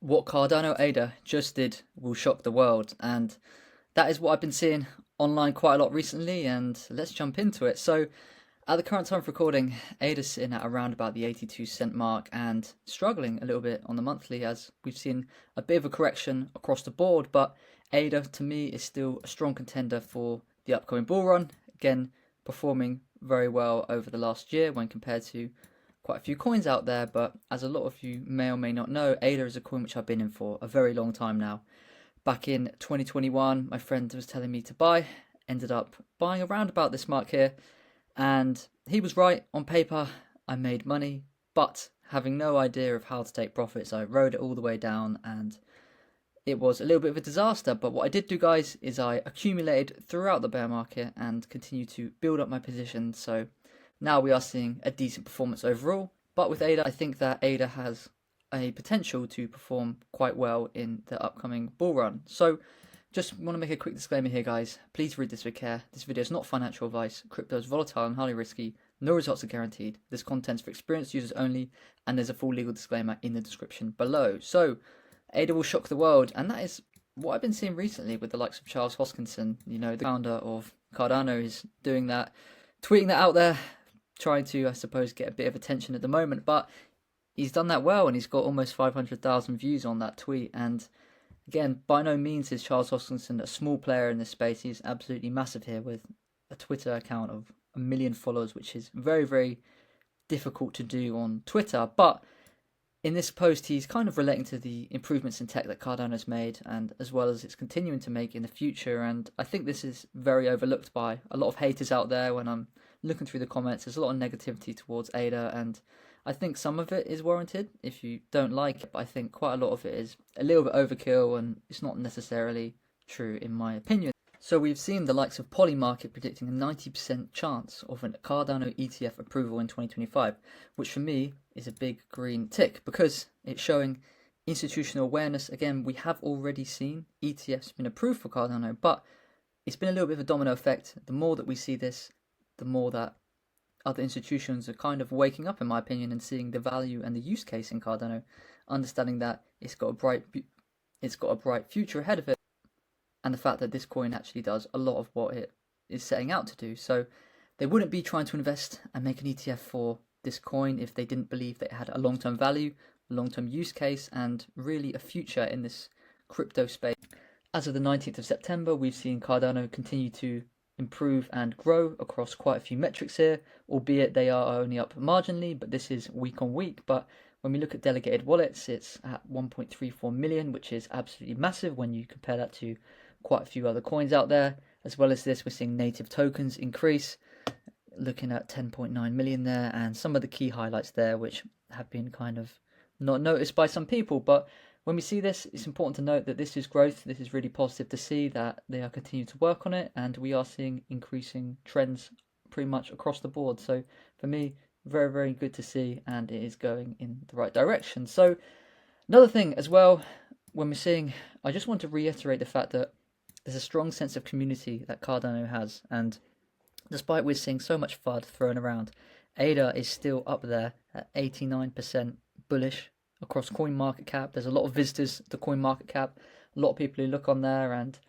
What Cardano ADA just did will shock the world, and that is what I've been seeing online quite a lot recently, and let's jump into it. So, at the current time of recording, ADA's sitting at around about the 82 cent mark and struggling a little bit on the monthly as we've seen a bit of a correction across the board, but ADA to me is still a strong contender for the upcoming bull run, again performing very well over the last year when compared to quite a few coins out there. But as a lot of you may or may not know, ADA is a coin which I've been in for a very long time now. Back in 2021, my friend was telling me to buy, ended up buying around about this mark here, and he was right. On paper, I made money, but having no idea of how to take profits, I rode it all the way down, and it was a little bit of a disaster. But what I did do, guys, is I accumulated throughout the bear market and continued to build up my position. So now we are seeing a decent performance overall. But with ADA, I think that ADA has a potential to perform quite well in the upcoming bull run. So just want to make a quick disclaimer here, guys. Please read this with care. This video is not financial advice. Crypto is volatile and highly risky. No results are guaranteed. This content's for experienced users only, and there's a full legal disclaimer in the description below. So ADA will shock the world, and that is what I've been seeing recently with the likes of Charles Hoskinson. You know, the founder of Cardano is doing that, tweeting that out there, trying to, I suppose, get a bit of attention at the moment. But he's done that well, and he's got almost 500,000 views on that tweet. And again, by no means is Charles Hoskinson a small player in this space. He's absolutely massive here with a Twitter account of 1 million followers, which is very, very difficult to do on Twitter. But in this post, he's kind of relating to the improvements in tech that Cardano's made, and as well as it's continuing to make in the future. And I think this is very overlooked by a lot of haters out there. When I'm looking through the comments, there's a lot of negativity towards ADA, and I think some of it is warranted if you don't like it, but I think quite a lot of it is a little bit overkill, and it's not necessarily true in my opinion. So we've seen the likes of Polymarket predicting a 90% chance of a Cardano ETF approval in 2025, which for me is a big green tick because it's showing institutional awareness. Again, we have already seen ETFs been approved for Cardano, but it's been a little bit of a domino effect. The more that we see this, the more that other institutions are kind of waking up, in my opinion, and seeing the value and the use case in Cardano, understanding that it's got a bright future ahead of it, and the fact that this coin actually does a lot of what it is setting out to do. So they wouldn't be trying to invest and make an ETF for this coin if they didn't believe that it had a long-term value, a long-term use case, and really a future in this crypto space. As of the 19th of September, we've seen Cardano continue to improve and grow across quite a few metrics here, albeit they are only up marginally, but this is week on week. But when we look at delegated wallets, it's at 1.34 million, which is absolutely massive when you compare that to quite a few other coins out there. As well as this, we're seeing native tokens increase, looking at 10.9 million there, and some of the key highlights there which have been kind of not noticed by some people. But when we see this, it's important to note that this is growth. This is really positive to see that they are continuing to work on it, and we are seeing increasing trends pretty much across the board. So for me, very, very good to see, and it is going in the right direction. So another thing as well, when we're seeing, I just want to reiterate the fact that there's a strong sense of community that Cardano has, and despite we're seeing so much FUD thrown around, ADA is still up there at 89% bullish across CoinMarketCap. There's a lot of visitors to CoinMarketCap, a lot of people who look on there, and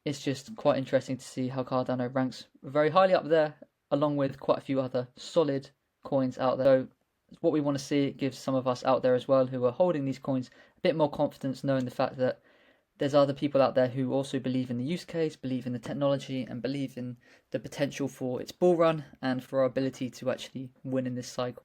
it's just quite interesting to see how Cardano ranks very highly up there, along with quite a few other solid coins out there. So what we want to see, it gives some of us out there as well who are holding these coins a bit more confidence, knowing the fact that there's other people out there who also believe in the use case, believe in the technology, and believe in the potential for its bull run and for our ability to actually win in this cycle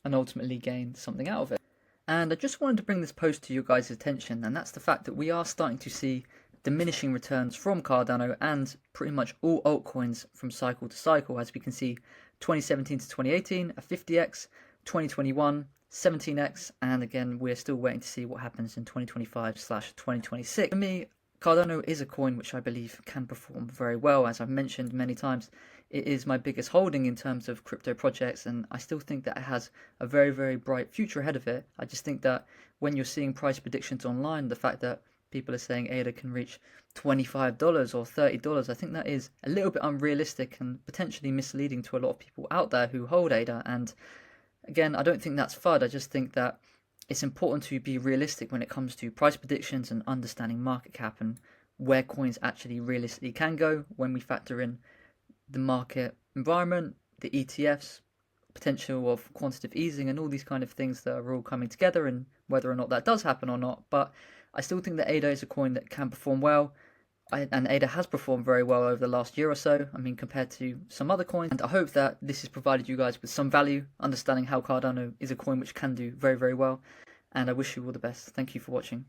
and ultimately gain something out of it. And I just wanted to bring this post to your guys' attention, and that's the fact that we are starting to see diminishing returns from Cardano and pretty much all altcoins from cycle to cycle. As we can see, 2017 to 2018, a 50x, 2021, 17x, and again, we're still waiting to see what happens in 2025/2026. For me, Cardano is a coin which I believe can perform very well. As I've mentioned many times, it is my biggest holding in terms of crypto projects, and I still think that it has a very, very bright future ahead of it. I just think that when you're seeing price predictions online, the fact that people are saying ADA can reach $25 or $30, I think that is a little bit unrealistic and potentially misleading to a lot of people out there who hold ADA. And again, I don't think that's FUD. I just think that it's important to be realistic when it comes to price predictions and understanding market cap and where coins actually realistically can go when we factor in the market environment, the ETFs, potential of quantitative easing, and all these kind of things that are all coming together, and whether or not that does happen or not. But I still think that ADA is a coin that can perform well. And ADA has performed very well over the last year or so, I mean, compared to some other coins. And I hope that this has provided you guys with some value, understanding how Cardano is a coin which can do very, very well. And I wish you all the best. Thank you for watching.